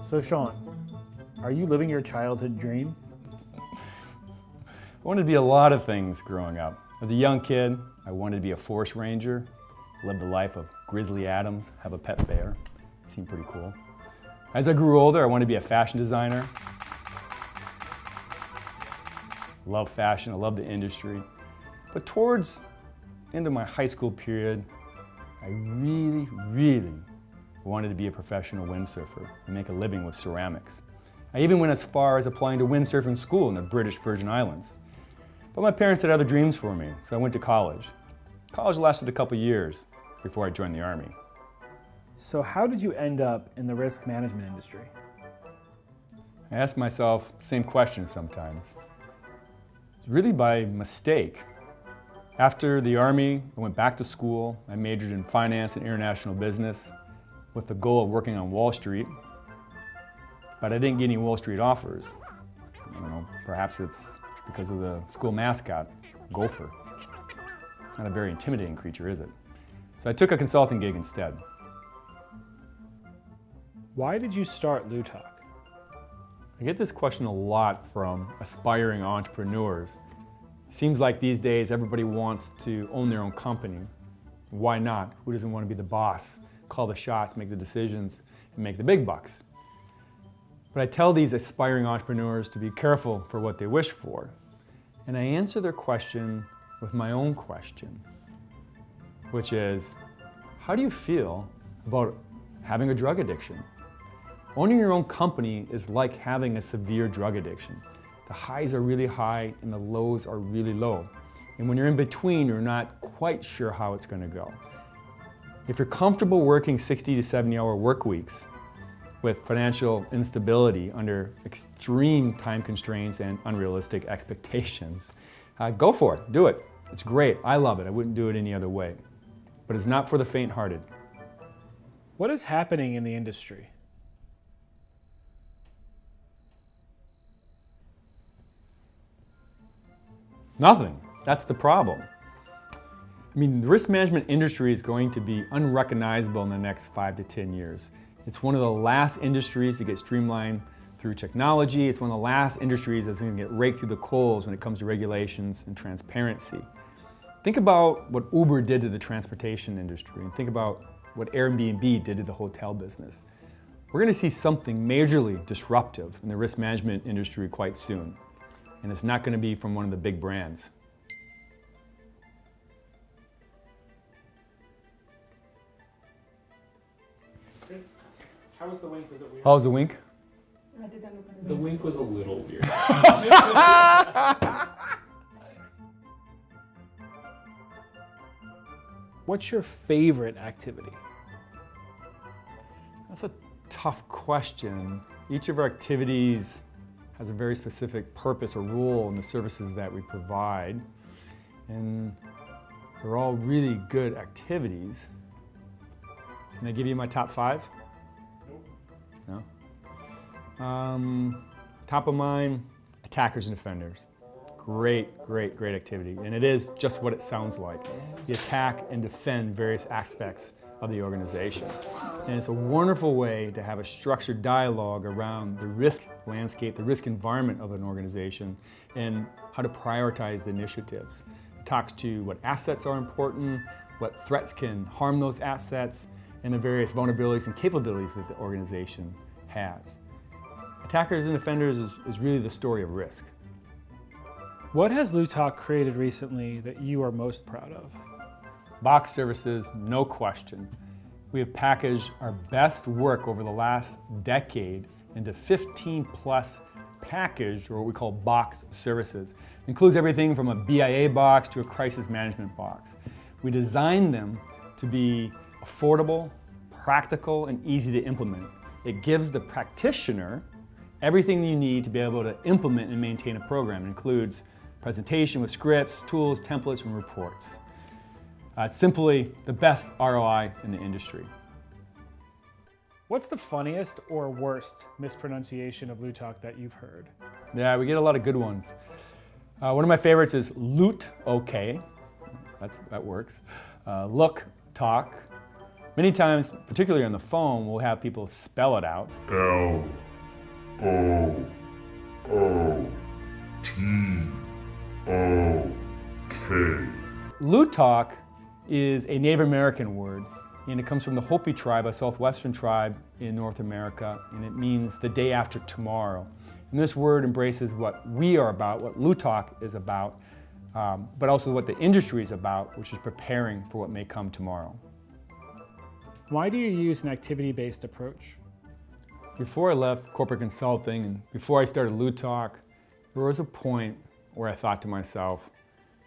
So Sean, are you living your childhood dream? I wanted to be a lot of things growing up. As a young kid, I wanted to be a forest ranger, live the life of Grizzly Adams, have a pet bear. Seemed pretty cool. As I grew older, I wanted to be a fashion designer. Love fashion, I love the industry. But towards the end of my high school period, I really wanted to be a professional windsurfer and make a living with ceramics. I even went as far as applying to windsurfing school in the British Virgin Islands. But my parents had other dreams for me, so I went to college. College lasted a couple years before I joined the Army. So how did you end up in the risk management industry? I ask myself the same questions sometimes. It's really by mistake. After the Army, I went back to school. I majored in finance and international business with the goal of working on Wall Street, but I didn't get any Wall Street offers. I don't know, perhaps it's because of the school mascot, gopher. It's not a very intimidating creature, is it? So I took a consulting gig instead. Why did you start Lootok? I get this question a lot from aspiring entrepreneurs. Seems like these days everybody wants to own their own company. Why not? Who doesn't want to be the boss, call the shots, make the decisions, and make the big bucks? But I tell these aspiring entrepreneurs to be careful for what they wish for. And I answer their question with my own question, which is, how do you feel about having a drug addiction? Owning your own company is like having a severe drug addiction. The highs are really high and the lows are really low. And when you're in between, you're not quite sure how it's going to go. If you're comfortable working 60 to 70-hour work weeks with financial instability under extreme time constraints and unrealistic expectations, go for it, do it. It's great, I love it, I wouldn't do it any other way. But it's not for the faint-hearted. What is happening in the industry? Nothing. That's the problem. I mean, the risk management industry is going to be unrecognizable in the next 5 to 10 years. It's one of the last industries to get streamlined through technology. It's one of the last industries that's going to get raked through the coals when it comes to regulations and transparency. Think about what Uber did to the transportation industry, and think about what Airbnb did to the hotel business. We're going to see something majorly disruptive in the risk management industry quite soon. And it's not going to be from one of the big brands. How was the wink? Was it weird? How was the wink? The wink was a little weird. What's your favorite activity? That's a tough question. Each of our activities has a very specific purpose or role in the services that we provide. And they're all really good activities. Can I give you my top 5? No? Top of mind, attackers and defenders. Great activity. And it is just what it sounds like. You attack and defend various aspects of the organization. And it's a wonderful way to have a structured dialogue around the risk landscape, the risk environment of an organization, and how to prioritize the initiatives. It talks to what assets are important, what threats can harm those assets, and the various vulnerabilities and capabilities that the organization has. Attackers and defenders is really the story of risk. What has Lootok created recently that you are most proud of? Box services, no question. We have packaged our best work over the last decade into 15 plus packaged, or what we call box services. It includes everything from a BIA box to a crisis management box. We designed them to be affordable, practical, and easy to implement. It gives the practitioner everything you need to be able to implement and maintain a program. It includes presentation with scripts, tools, templates, and reports. It's simply the best ROI in the industry. What's the funniest or worst mispronunciation of Lootok that you've heard? Yeah, we get a lot of good ones. One of my favorites is Lootok. That works. Lootok. Many times, particularly on the phone, we'll have people spell it out. L-O-O-T-O-K. Lootok is a Native American word, and it comes from the Hopi tribe, a southwestern tribe in North America, and it means the day after tomorrow. And this word embraces what we are about, what Lootok is about, but also what the industry is about, which is preparing for what may come tomorrow. Why do you use an activity-based approach? Before I left corporate consulting and before I started Lootok, there was a point where I thought to myself,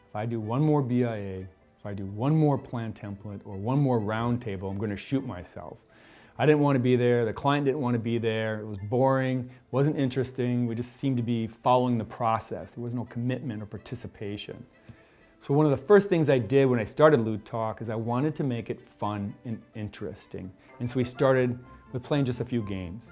if I do one more BIA, if I do one more plan template or one more round table, I'm going to shoot myself. I didn't want to be there, the client didn't want to be there, it was boring, wasn't interesting, we just seemed to be following the process. There was no commitment or participation. So one of the first things I did when I started Lootok is I wanted to make it fun and interesting. And so we started with playing just a few games.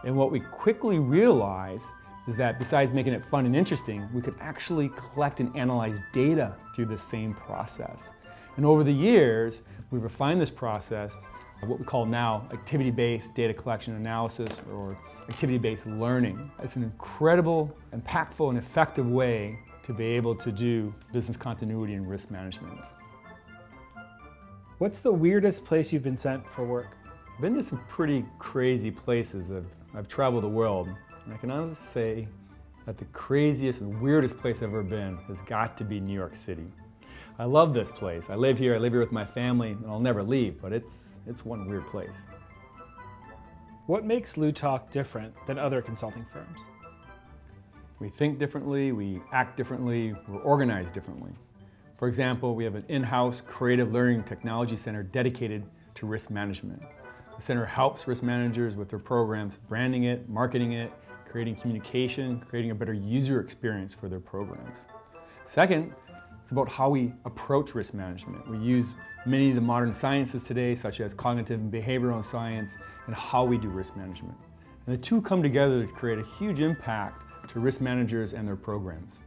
And what we quickly realized is that besides making it fun and interesting, we could actually collect and analyze data through the same process. And over the years, we refined this process, what we call now activity-based data collection analysis or activity-based learning. It's an incredible, impactful, and effective way to be able to do business continuity and risk management. What's the weirdest place you've been sent for work? I've been to some pretty crazy places. I've traveled the world, and I can honestly say that the craziest and weirdest place I've ever been has got to be New York City. I love this place. I live here with my family, and I'll never leave, but it's one weird place. What makes Lootok different than other consulting firms? We think differently, we act differently, we're organized differently. For example, we have an in-house creative learning technology center dedicated to risk management. The center helps risk managers with their programs, branding it, marketing it, creating communication, creating a better user experience for their programs. Second, it's about how we approach risk management. We use many of the modern sciences today, such as cognitive and behavioral science, and how we do risk management. And the two come together to create a huge impact to risk managers and their programs.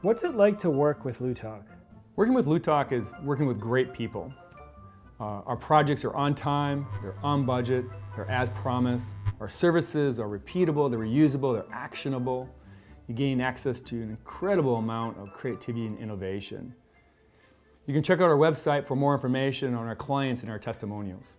What's it like to work with Lootok? Working with Lootok is working with great people. Our projects are on time, they're on budget, they're as promised. Our services are repeatable, they're reusable, they're actionable. You gain access to an incredible amount of creativity and innovation. You can check out our website for more information on our clients and our testimonials.